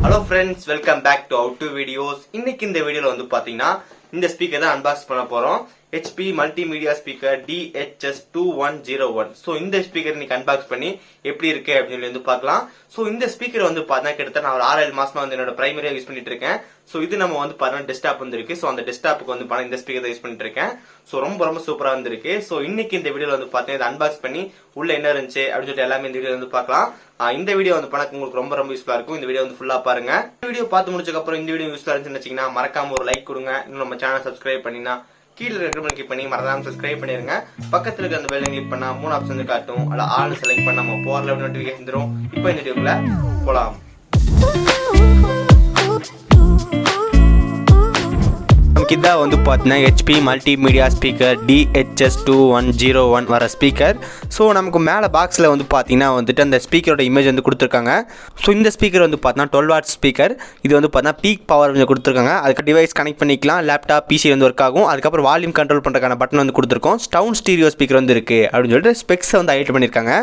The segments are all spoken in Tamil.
Hello friends, welcome back to How To Videos. இன்னைக்கு இந்த வீடியோல வந்து பாத்தீங்கன்னா இந்த ஸ்பீக்கர் தான் அன்பாக்ஸ் பண்ண போறோம். HP Multimedia Speaker DHS-2101. So இந்த ஸ்பீக்கர் இன்னைக்கு அன்பாக்ஸ் பண்ணி எப்படி இருக்கு அப்படின்னு வந்து பார்க்கலாம். So இந்த ஸ்பீக்கர் வந்து பார்த்தா கிட்டத்தட்ட நான் ஒரு 6-7 மாசமா வந்து என்னோட பிரைமரியா யூஸ் பண்ணிட்டு இருக்கேன். So இது நம்ம வந்து பாருங்க டெஸ்க்டாப் வந்து இருக்கு. So அந்த டெஸ்க்டாப்புக்கு வந்து பாருங்க இந்த ஸ்பீக்கர் யூஸ் பண்ணிட்டு இருக்கேன். So ரொம்ப சூப்பரா வந்திருக்கு. So இன்னைக்கு இந்த வீடியோல வந்து பாத்தீங்கன்னா இதை அன்பாக்ஸ் பண்ணி உள்ள என்ன இருந்துச்சு அப்படின்னு சொல்லிட்டு எல்லாமே இந்த வீடியோ வந்து பார்க்கலாம். இந்த வீடியோ வந்து பண்ண உங்களுக்கு ரொம்ப யூஸ்ஃபுல்லா இருக்கும். இந்த வீடியோ வந்து ஃபுல்லா பாருங்க. இந்த வீடியோ பார்த்து முடிச்சதுக்கு அப்புறம் இந்த வீடியோ யூஸ்ஃபுல்லா இருந்துச்சுன்னு வச்சீங்கன்னா மறக்காம ஒரு லைக் கொடுங்க. இன்னும் நம்ம சேனல் சப்ஸ்கிரைப் பண்ணினா கீழே ரெக்கமெண்ட் கிளிக் பண்ணி மறக்காம சப்ஸ்கிரைப் பண்ணிருங்க. பக்கத்துல இருக்க அந்த பெல் கிளிக் பண்ணா 3 ஆப்ஷன் வந்து காட்டும். அதுல ஆல் செலக்ட் பண்ணா நம்ம போர்ல நோட்டிஃபிகேஷன் வந்துரும். இப்போ இந்த வீடியோக்குள்ள போலாம். நமக்கு இதான் வந்து பார்த்தீங்கன்னா HP மல்டிமீடியா ஸ்பீக்கர் DHS-2101 வர ஸ்பீக்கர். ஸோ நமக்கு மேலே பாக்ஸில் வந்து பார்த்தீங்கன்னா வந்துட்டு அந்த ஸ்பீக்கரோட இமேஜ் வந்து கொடுத்துருக்காங்க. ஸோ இந்த ஸ்பீக்கர் வந்து பார்த்தீங்கன்னா 12 வாட் ஸ்பீக்கர். இது வந்து பார்த்தீங்கன்னா பீக் பவர் வந்து கொடுத்துருக்காங்க. அதுக்கு டிவைஸ் கனெக்ட் பண்ணிக்கலாம், லேப்டாப் பிசி வந்து ஒர்க் ஆகும். அதுக்கப்புறம் வால்யூம் கண்ட்ரோல் பண்ணுறதுக்கான பட்டன் வந்து கொடுத்துருக்கோம். சவுண்ட் ஸ்டீரியோ ஸ்பீக்கர் வந்து இருக்குது அப்படின்னு சொல்லிட்டு ஸ்பெக்ஸை வந்து ஹைலைட் பண்ணியிருக்காங்க.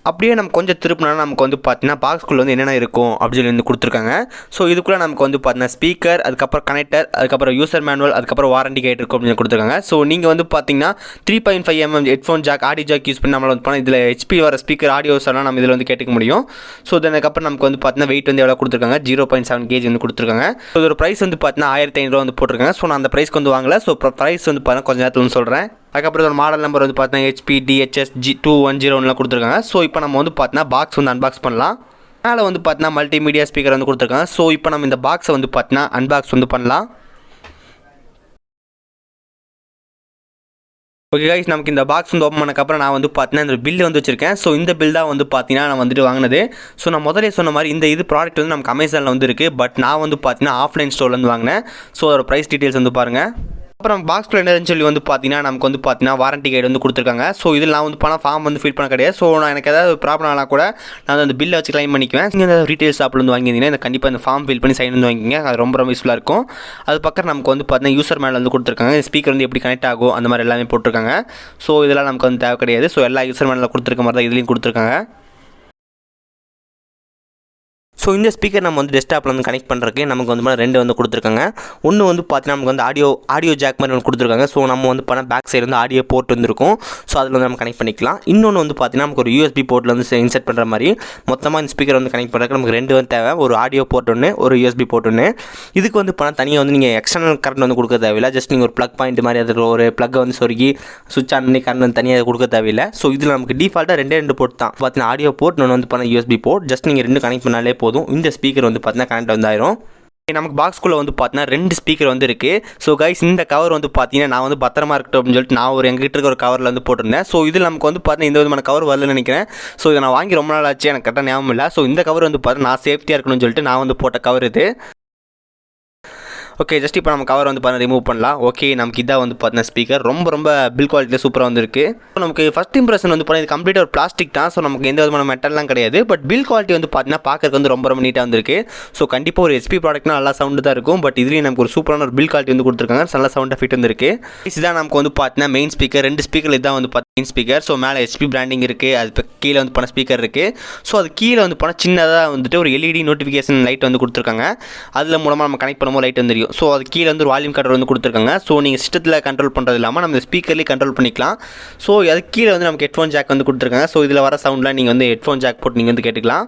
அப்படியே நம்ம கொஞ்சம் திருப்பினா நமக்கு வந்து பார்த்தீங்கன்னா பாக்ஸ்குள்ளே வந்து என்னென்ன இருக்கும் அப்படின்னு சொல்லி வந்து கொடுத்துருக்காங்க. ஸோ இதுக்குள்ளே நமக்கு வந்து பார்த்தீங்கன்னா ஸ்பீக்கர், அதுக்கப்புறம் கனெக்டர், அதுக்கப்புறம் யூசர் மேனுவல், அதுக்கப்புறம் வாரண்டி கைட் இருக்கும் அப்படின்னு கொடுத்துருக்காங்க. ஸோ நீங்கள் வந்து பார்த்தீங்கன்னா 3.5mm headphone jack, audio jack use பண்ணி நம்மளை வந்து பண்ணால் இதில் HP வர ஸ்பீக்கர் ஆடியோஸ் எல்லாம் நம்ம இதில் வந்து கேட்டுக்க முடியும். ஸோ அதுக்கப்புறம் நமக்கு வந்து பார்த்தீங்கன்னா வெயிட் வந்து எவ்வளோ கொடுத்துருக்காங்க, 0.7 kg வந்து கொடுத்துருக்காங்க. ஸோ இதோட ப்ரைஸ் வந்து பார்த்தீங்கன்னா 1500 வந்து போட்டிருக்காங்க. ஸோ நான் அந்த ப்ரைஸ்க்கு வந்து வாங்கல. ஸோ ப்ரைஸ் வந்து பார்த்தீங்கன்னா கொஞ்சம் நேரத்தில் வந்து சொல்கிறேன். அதுக்கப்புறம் ஒரு மாடல் நம்பர் வந்து பார்த்தீங்கன்னா HP DHS-2101 கொடுத்துருக்காங்க. ஸோ இப்போ நம்ம வந்து பார்த்தீங்கன்னா பாக்ஸ் வந்து அன்பாக்ஸ் பண்ணலாம். மேலே வந்து பார்த்தீங்கன்னா மல்டிமீடியா ஸ்பீக்கர் வந்து கொடுத்துருக்காங்க. ஸோ இப்போ நம்ம இந்த பாக்ஸை வந்து பார்த்தீங்கன்னா அன்பாக்ஸ் வந்து பண்ணலாம். ஓகே கைஸ், நமக்கு இந்த பாக்ஸ் வந்து ஓப்பன் பண்ணக்கப்புறம் நான் வந்து பார்த்தீங்கன்னா இந்த பில் வந்து வச்சிருக்கேன். ஸோ இந்த பில் தான் வந்து பார்த்தீங்கன்னா நான் வந்துட்டு வாங்கினது. ஸோ நான் முதலே சொன்ன மாதிரி இந்த ப்ராடக்ட் வந்து நமக்கு அமேசானில் வந்து இருக்குது. பட் நான் வந்து பார்த்தீங்கன்னா ஆஃப்லைன் ஸ்டோர்லேருந்து வாங்கினேன். ஸோ அதோட ப்ரைஸ் டீட்டெயில்ஸ் வந்து பாருங்கள். அப்புறம் பாக்ஸில் என்னன்னு சொல்லி வந்து பார்த்தீங்கன்னா நமக்கு வந்து பார்த்தீங்கன்னா வாரண்டி கைடு வந்து கொடுத்துருக்காங்க. ஸோ இதில் நான் வந்து பணம் ஃபார்ம் வந்து ஃபில் பண்ண கிடையாது. ஸோ நான் எனக்கு ஏதாவது ப்ராப்ளம் ஆனால் கூட நான் அந்த பில்லை வச்சு கிளைம் பண்ணிக்குவேன். நீங்கள் இந்த ரீட்டெயில் ஷாப்பில் வந்து வாங்கியிருந்தீங்கன்னா இந்த கண்டிப்பாக இந்த ஃபார்ம் ஃபில் பண்ணி சைன் வந்து வாங்கிங்க. அது ரொம்ப யூஸ்ஃபுல்லாக இருக்கும். அது பக்கம் நமக்கு வந்து பார்த்தீங்கன்னா யூசர் மேனுவல் வந்து கொடுத்துருக்காங்க. ஸ்பீக்கர் வந்து எப்படி கனெக்ட் ஆகும் அந்த மாதிரி எல்லாமே போட்டிருக்காங்க. ஸோ இதெல்லாம் நமக்கு வந்து தேவை கிடையாது. ஸோ எல்லா யூசர் மேனுவலில் கொடுத்துருக்க மாதிரி தான் இதுலேயும் கொடுத்துருக்காங்க. ஸோ இந்த ஸ்பீக்கர் நம்ம வந்து டெஸ்க்டாப்பில் வந்து கனெக்ட் பண்ணுறதுக்கு நமக்கு வந்து 2 வந்து கொடுத்துருக்காங்க. ஒன்று வந்து பார்த்தீங்கன்னா நமக்கு வந்து ஆடியோ ஜாக் மாதிரி ஒன்று கொடுத்துருக்காங்க. ஸோ நம்ம வந்து பண்ண பேக் சைடு வந்து ஆடியோ போர்ட் வந்துருக்கும். ஸோ அதில் வந்து நம்ம கனெக்ட் பண்ணிக்கலாம். இன்னொன்று வந்து பார்த்தீங்கன்னா நமக்கு ஒரு USB போர்ட்டில் வந்து இன்செர்ட் பண்ணுற மாதிரி மொத்தமாக இந்த ஸ்பீக்கர் வந்து கனெக்ட் பண்ணுறதுக்கு நமக்கு 2 வந்து தேவை. ஒரு ஆடியோ போர்ட் ஒன்று, ஒரு USB போர்ட் ஒன்று. இதுக்கு வந்து பண்ண தனியாக வந்து நீங்கள் எக்ஸ்டர்னல் கரண்ட் வந்து கொடுக்க தேவையில்லை. ஜஸ்ட் நீங்கள் ஒரு ப்ளக் பாயிண்ட் மாதிரி அதில் ஒரு ப்ளக்கை வந்து சொருகி சுவிட்ச் ஆன் பண்ணி கரண்ட் வந்து தனியாக கொடுக்க தேவையில்லை. ஸோ இதில் நமக்கு டிஃபால்ட்டாக 2 போர்ட் தான். பார்த்தீங்கன்னா ஆடியோ போர்ட், இன்னொன்று வந்து பண்ண USB போர்ட். ஜஸ்ட் நீங்கள் 2 கனெக்ட் பண்ணாலே போதும். இந்த ஸ்பீக்கர் வந்து பார்த்தீங்கன்னா கனெக்ட் வந்து ஆயிரும். நமக்கு பாக்ஸ்குள்ளே வந்து பார்த்தீங்கன்னா 2 ஸ்பீக்கர் வந்து இருக்குது. ஸோ கைஸ், இந்த கவர் வந்து பார்த்தீங்கன்னா நான் வந்து பத்திரமா இருக்கட்டும் அப்படின்னு சொல்லிட்டு நான் ஒரு எங்கிட்ட இருக்க ஒரு கவரில் வந்து போட்டிருந்தேன். ஸோ இதில் நமக்கு வந்து பார்த்தீங்கன்னா இந்த விதமான கவர் வரலன்னு நினைக்கிறேன். ஸோ இதை நான் வாங்கி ரொம்ப நாள் ஆச்சு, எனக்கு கரெக்டாக ஞாபகம் இல்லை. ஸோ இந்த கவர் வந்து பார்த்தீங்கன்னா நான் சேஃப்டியாக இருக்கணும்னு சொல்லிட்டு நான் வந்து போட்ட கவர் இது. ஓகே, ஜஸ்ட் இப்போ நம்ம கவர் வந்து பார்த்தீங்கன்னா ரிமூவ் பண்ணலாம். ஓகே, நமக்கு இதாக வந்து பார்த்தீங்கன்னா ஸ்பீக்கர் ரொம்ப பில் குவாலிட்டியில் சூப்பராக வந்துருக்கு. ஸோ நமக்கு ஃபஸ்ட் இம்ப்ரெஷன் வந்து பார்த்தீங்கன்னா இது கம்ப்ளீட்டாக ஒரு பிளாஸ்டிக் தான். ஸோ நமக்கு எந்த விதமான மெட்டல்லாம் கிடையாது. பட் பில் குவாலிட்டி வந்து பார்த்தீங்கன்னா பார்க்கறதுக்கு வந்து ரொம்ப நீட்டாக வந்துருக்கு. ஸோ கண்டிப்பாக ஒரு HP ப்ராடக்ட்னா நல்லா சவுண்டு தான் இருக்கும். பட் இதுலேயும் நமக்கு ஒரு சூப்பரான ஒரு பில் குவாலிட்டி வந்து கொடுத்துருக்காங்க. நல்ல சவுண்ட் எஃபெக்ட் வந்துருக்கு. இதுதான் நமக்கு வந்து பார்த்தீங்கன்னா மெயின் ஸ்பீக்கர். 2 ஸ்பீக்கர் இதான் வந்து மெயின் ஸ்பீக்கர். ஸோ மேலே HP பிராண்டிங் இருக்குது. அது இப்போ கீழே வந்து பண்ண ஸ்பீக்கர் இருக்குது. ஸோ அது கீழே வந்து பண்ண சின்னதாக வந்துட்டு ஒரு LED நோட்டிஃபிகேஷன் லைட் வந்து கொடுத்துருக்காங்க. அதில் மூலமாக நம்ம கனெக்ட் பண்ணும்போது லைட் வந்து தெரியும். ஸோ அது கீழே வந்து வால்யூம் கண்ட்ரோல் வந்து கொடுத்துருக்காங்க. ஸோ நீங்கள் சிஸ்டத்தில் கண்ட்ரோல் பண்ணுறது இல்லாமல் நம்ம ஸ்பீக்கர்லேயே கண்ட்ரோல் பண்ணிக்கலாம். ஸோ அது கீழே வந்து நமக்கு ஹெட்ஃபோன் ஜாக் வந்து கொடுத்துருக்காங்க. ஸோ இதில் வர சவுண்டில் நீங்கள் வந்து ஹெட்ஃபோன் ஜாக் போட்டு நீங்கள் வந்து கேட்டுக்கலாம்.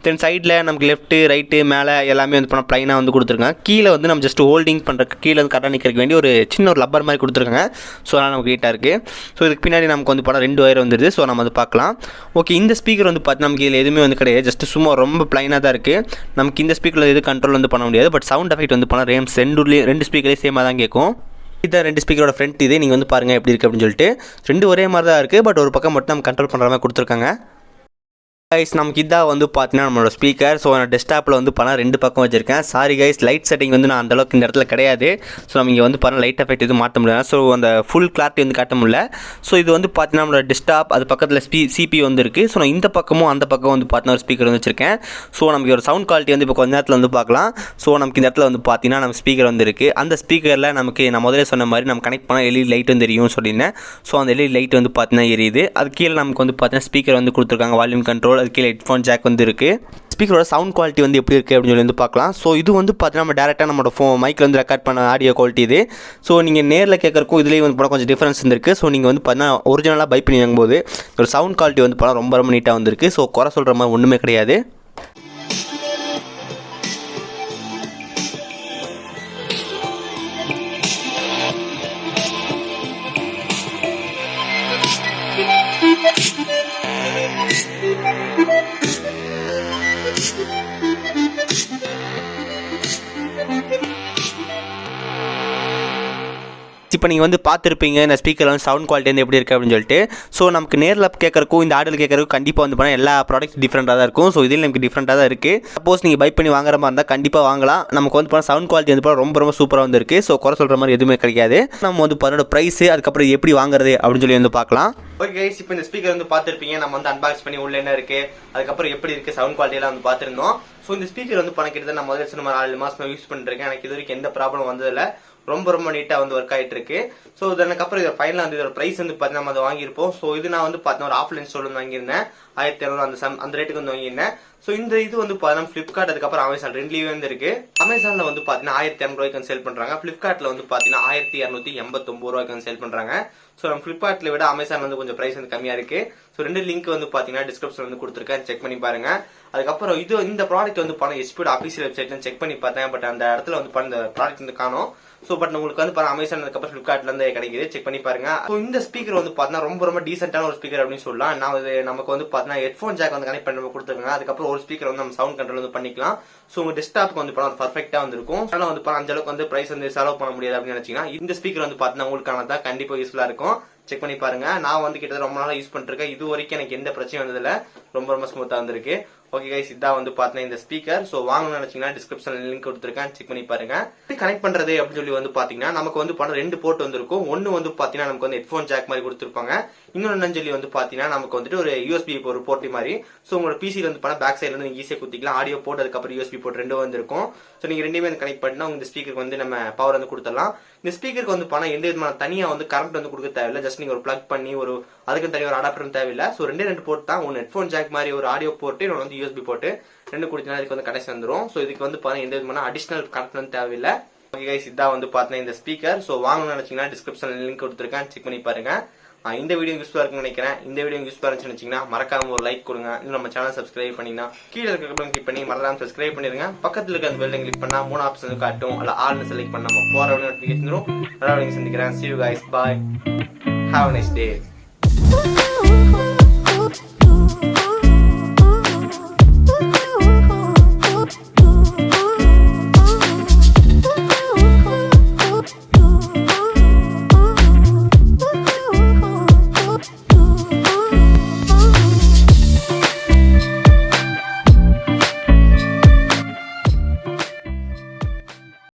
தென் சைடில் நமக்கு லெஃப்ட்டு ரைட்டு மேலே எல்லாமே வந்து பண்ண ப்ளைனாக வந்து கொடுத்துருக்காங்க. கீழே வந்து நம்ம ஜஸ்ட் ஹோல்டிங் பண்ணுறதுக்கு கீழே வந்து கரெக்டாக நிற்கிறதுக்கு வேண்டி ஒரு சின்ன ஒரு லப்பர் மாதிரி கொடுத்துருக்காங்க. ஸோ அதனால் நமக்கு நீட்டாக இருக்குது. ஸோ இதுக்கு பின்னாடி நமக்கு வந்து படம் 2 ஒயர் வந்துடுது. ஸோ நம்ம வந்து பார்க்கலாம். ஓகே, இந்த ஸ்பீக்கர் வந்து பார்த்து நமக்கு இதில் எதுவுமே வந்து கிடையாது. ஜஸ்ட் சும்மா ரொம்ப ப்ளைனாக தான் இருக்குது. நமக்கு இந்த ஸ்பீக்கரில் எது கண்ட்ரோல் வந்து பண்ண முடியாது. பட் சவுண்ட் எஃபெக்ட் வந்து பண்ண ரேம்ஸ் 2 ஸ்பீக்கர்லேயே சேமாக தான் கேட்கும். இதான் 2 ஸ்பீக்கரோட ஃப்ரண்ட். இது நீங்கள் வந்து பாருங்கள் எப்படி இருக்குது அப்படின்னு சொல்லிட்டு. 2 ஒரே மாதிரி தான் இருக்குது. பட் ஒரு பக்கம் மட்டும் நம்ம கண்ட்ரோல் பண்ணுற மாதிரி கொடுத்துருக்காங்க. கைஸ், நமக்கு இதாக வந்து பார்த்தீங்கன்னா நம்மளோட ஸ்பீக்கர். ஸோ நான் டெஸ்க்டாப்பில் வந்து பண்ணால் 2 பக்கம் வச்சிருக்கேன். சாரி கைஸ், லைட் செட்டிங் வந்து நான் அந்தளவுக்கு இந்த இடத்துல கிடையாது. ஸோ நம்ம இங்கே வந்து பாருங்கள் லைட் எஃபெக்ட் எதுவும் மாற்ற முடியாது. ஸோ அந்த ஃபுல் கிளாரிட்டி வந்து காட்ட முடியல. ஸோ இது வந்து பார்த்தீங்கன்னா நம்மளோட டெஸ்க்டாப், அது பக்கத்தில் CPU வந்து இருக்குது. ஸோ நான் இந்த பக்கமும் அந்த பக்கம் வந்து பார்த்தீங்கன்னா ஒரு ஸ்பீக்கர் வந்து வச்சிருக்கேன். ஸோ நமக்கு ஒரு சவுண்ட் குவாலிட்டி வந்து இப்போ கொஞ்ச நேரத்தில் வந்து பார்க்கலாம். ஸோ நமக்கு இந்த இடத்துல வந்து பார்த்தீங்கன்னா நம்ம ஸ்பீக்கர் வந்து இருக்குது. அந்த ஸ்பீக்கரில் நமக்கு நான் முதலே சொன்ன மாதிரி நம்ம கனெக்ட் பண்ணால் LED லைட் வந்து எரியும் சொல்லியிருந்தேன். ஸோ அந்த LED லைட் வந்து பார்த்தீங்கன்னா எரியுது. அது கீழே நமக்கு வந்து பார்த்தீங்கன்னா ஸ்பீக்கர் வந்து கொடுத்துருக்காங்க, வால்யூம் கண்ட்ரோல், அது கீழே ஹெட்ஃபோன் ஜாக் வந்து இருக்குது. ஸ்பீக்கரோட சவுண்ட் குவாலிட்டி வந்து எப்படி இருக்குது அப்படின்னு சொல்லி வந்து பார்க்கலாம். ஸோ இது வந்து பார்த்தீங்கன்னா நம்ம டேரெக்டாக நம்மளோட மைக்கில் வந்து ரெக்கார்ட் பண்ண ஆடியோ குவாலிட்டி இது. ஸோ நீங்கள் நேரில் கேட்குறக்கும் இதுலேயும் வந்து போனால் கொஞ்சம் டிஃப்ரென்ஸ் இருக்குது. ஸோ நீங்கள் வந்து பார்த்தீங்கன்னா ஒரிஜினலாக பை பண்ணி வாங்கும்போது ஒரு சவுண்ட் குவாலிட்டி வந்து போனால் ரொம்ப ரொம்ப நீட்டாக வந்துருக்கு. ஸோ குறை சொல்கிற மாதிரி ஒன்றுமே கிடையாது. இப்போ நீங்கள் வந்து பார்த்துருப்பீங்க இந்த ஸ்பீக்கர் வந்து சவுண்ட் குவாலிட்டி வந்து எப்படி இருக்குது அப்படின்னு சொல்லிட்டு. ஸோ நமக்கு நேரில் கேட்குறக்கும் இந்த ஆடியோவில் கேட்குறக்கும் கண்டிப்பாக வந்து பண்ணால் எல்லா ப்ராடக்ட் டிஃப்ரெண்ட்டாக தான் இருக்கும். ஸோ இதில் நமக்கு டிஃப்ரெண்ட்டாக தான் இருக்குது. சப்போஸ் நீங்கள் பை பண்ணி வாங்குற மாதிரி இருந்தால் கண்டிப்பாக வாங்கலாம். நமக்கு வந்து பண்ணால் சவுண்ட் குவாலிட்டி வந்து ரொம்ப ரொம்ப சூப்பராக வந்து இருக்குது. ஸோ குறை சொல்கிற மாதிரி எதுவுமே கிடைக்காது. நம்ம வந்து பண்ணோட ப்ரைஸு அதுக்கப்புறம் எப்படி வாங்குறது அப்படின்னு சொல்லி வந்து பார்க்கலாம். ஓகே கைஸ், இப்போ இந்த ஸ்பீக்கர் வந்து பார்த்துருப்பீங்க. நம்ம வந்து அன்பாக்ஸ் பண்ணி உள்ள என்ன இருக்குது, அதுக்கப்புறம் எப்படி இருக்குது, சவுண்ட் குவாலிட்டியெல்லாம் வந்து பார்த்துருந்தோம். ஸோ இந்த ஸ்பீக்கர் வந்து பணக்கிட்டு நான் முதல்ல சொன்ன 4 மாதம் யூஸ் பண்ணிருக்கேன். எனக்கு இது வரைக்கும் எந்த ப்ராப்ளம் வந்ததில்லை. ரொம்ப ரொம்ப நீட்டாக வந்து ஒர்க் ஆகிட்டு இருக்கு. ஸோ அதுக்கப்புறம் இதை ஃபைனலாக வந்து இதோட ப்ரைஸ் வந்து பார்த்தீங்கன்னா நம்ம அதை வாங்கியிருப்போம். ஸோ இது நான் வந்து பார்த்தீங்கன்னா ஒரு ஆஃப்லைன் ஸ்டோர் வந்து வாங்கியிருந்தேன். 1200 அந்த ரேட்டுக்கு வந்து வாங்கியிருந்தேன். ஸோ இந்த இது வந்து பார்த்தீங்கன்னா ஃப்ளிப்கார்ட் அதுக்கப்புறம் அமேசான் ரெண்டுலேயே வந்து இருக்கு. அமேசானில் வந்து பார்த்தீங்கன்னா 1200 வந்து சேல் பண்ணுறாங்க. ஃப்ளிப்கார்ட்டில் வந்து பார்த்தீங்கன்னா 1289 வந்து சேல் பண்ணுறாங்க. ஸோ நம்ம ஃப்ளிப்கார்ட்டில் விட அமேசான் வந்து கொஞ்சம் ப்ரைஸ் வந்து கம்மியாக இருக்கு. ஸோ 2 லிங்க் வந்து பார்த்தீங்கன்னா டிஸ்கிரிப்ஷன் வந்து கொடுத்துருக்கேன், செக் பண்ணி பாருங்க. அதுக்கப்புறம் இந்த ப்ராடக்ட் வந்து பண்ண ஹெச்பியோட அஃபீஷியல் வெப்சைட்ல செக் பண்ணி பார்த்தேன். பட் அந்த இடத்துல வந்து இந்த ப்ராடக்ட் வந்து காணும். ஸோ பட் உங்களுக்கு வந்து அமேசான் அதுக்கப்புறம் ஃப்ளிப்கார்ட்ல இருந்து கிடைக்குது, செக் பண்ணி பாருங்க. ஸோ இந்த ஸ்பீக்கர் வந்து பார்த்தீங்கன்னா ரொம்ப ரொம்ப டீசென்டான ஒரு ஸ்பீக்கர் அப்படின்னு சொல்லலாம். நான் இது நமக்கு வந்து பார்த்தீங்கன்னா ஹெட்ஃபோன் ஜாக் வந்து கனெக்ட் பண்ணி கொடுத்துருக்காங்க. அதுக்கப்புறம் ஒரு ஸ்பீக்கர் வந்து நம்ம சவுண்ட் கண்ட்ரோல் வந்து பண்ணிக்கலாம். ஸோ உங்க டெஸ்க்டாப்க்கு வந்து பர்ஃபெக்டா வந்து இருக்கும். அதனால வந்து அந்த அளவுக்கு வந்து பிரைஸ் வந்து செலவு பண்ண முடியாது அப்படின்னு நினைச்சீங்கன்னா இந்த ஸ்பீக்கர் வந்து பார்த்தீங்கன்னா உங்களுக்கானதா கண்டிப்பா யூஸ்ஃபுல்லா இருக்கும். செக் பண்ணி பாருங்க. நான் வந்து கிட்டத்தட்ட ரொம்ப நாளா யூஸ் பண்ணிட்டு இருக்கேன். இது வரைக்கும் எனக்கு எந்த பிரச்சனையும் வந்ததில்ல. ரொம்ப ரொம்ப ஸ்மூத்தா வந்திருக்கு. ஓகே கைஸ், இதான் வந்து பார்த்தீங்கன்னா இந்த ஸ்பீக்கர். ஸோ வாங்கணும்னு நினைச்சீங்கன்னா டிஸ்கிரிப்ஷன்ல லிங்க் கொடுத்துருக்கேன், செக் பண்ணி பாருங்க. கனெக்ட் பண்றது அப்படின்னு சொல்லி வந்து பாத்தீங்கன்னா நமக்கு வந்து 2 போர்ட் வந்திருக்கும். ஒன்னு வந்து பாத்தீங்கன்னா நமக்கு வந்து ஹெட்ஃபோன் ஜாக் மாதிரி கொடுத்துருப்பாங்க. இன்னொன்னு சொல்லி வந்து பாத்தீங்கன்னா நமக்கு வந்துட்டு ஒரு யூஎஸ்பி ஒரு போர்ட் மாதிரி. ஸோ உங்களோட பிசில வந்து பேக் சைட்ல இருந்து ஈஸியா குத்திக்கலாம். ஆடியோ போர்ட் அதுக்கப்புறம் யூஎஸ்பி போர்ட் 2 வந்திருக்கும். ஸோ நீங்க ரெண்டுமே கனெக்ட் பண்ணா இந்த ஸ்பீக்கருக்கு வந்து நம்ம பவர் வந்து கொடுத்துடலாம். இந்த ஸ்பீக்கருக்கு வந்து எந்த விதமான தனியா வந்து கரண்ட் வந்து கொடுக்க தேவையில்லை. ஜஸ்ட் நீங்க ஒரு பிளக் பண்ணி ஒரு அதுக்கு தனியாக ஒரு அடாப்டர் தேவையில்லை. ஸோ 2 போர்ட் தான். ஒன்று ஹெட்ஃபோன் ஜாக் மாதிரி ஒரு ஆடியோ போர்ட், இன்னொன்று வந்து யூஎஸ்பி போர்ட். 2 கொடுத்தீங்கன்னா இதுக்கு வந்து கனெக்ஷன் வந்துடும். ஸோ இதுக்கு வந்து எந்த விதமான அடிஷனல் கனெக்ட் வந்து தேவையில்லை. ஓகே கைஸ், இதான் வந்து பார்த்தீங்கன்னா இந்த ஸ்பீக்கர். ஸோ வாங்கணும்னு நினைச்சீங்கன்னா டிஸ்கிரிப்ஷன்ல லிங்க் கொடுத்துருக்கேன், செக் பண்ணி பாருங்க. இந்த வீடியோ யூஸ்ஃபுல்லா இருக்குன்னு நினைக்கிறேன். இந்த வீடியோ யூஸ்ஃபுல்லா இருந்துச்சுன்னு நினைச்சீங்கன்னா மறக்காம ஒரு லைக் கொடுங்க. இன்னும் நம்ம சேனல் சப்ஸ்கிரைப் பண்ணினா கீழே இருக்க பட்டன் கிளிக் பண்ணி மறக்காம சப்ஸ்கிரைப் பண்ணிருங்க. பக்கத்துல இருக்க அந்த பெல் கிளிக் பண்ணா 3 ஆப்ஷன் காட்டும். அல்ல ஆல்னு செலக்ட் பண்ணா நம்ம போற நோட்டிஃபிகேஷன் வரும். நல்லா சந்திக்கிறேன். See you guys. Bye. Have a nice day.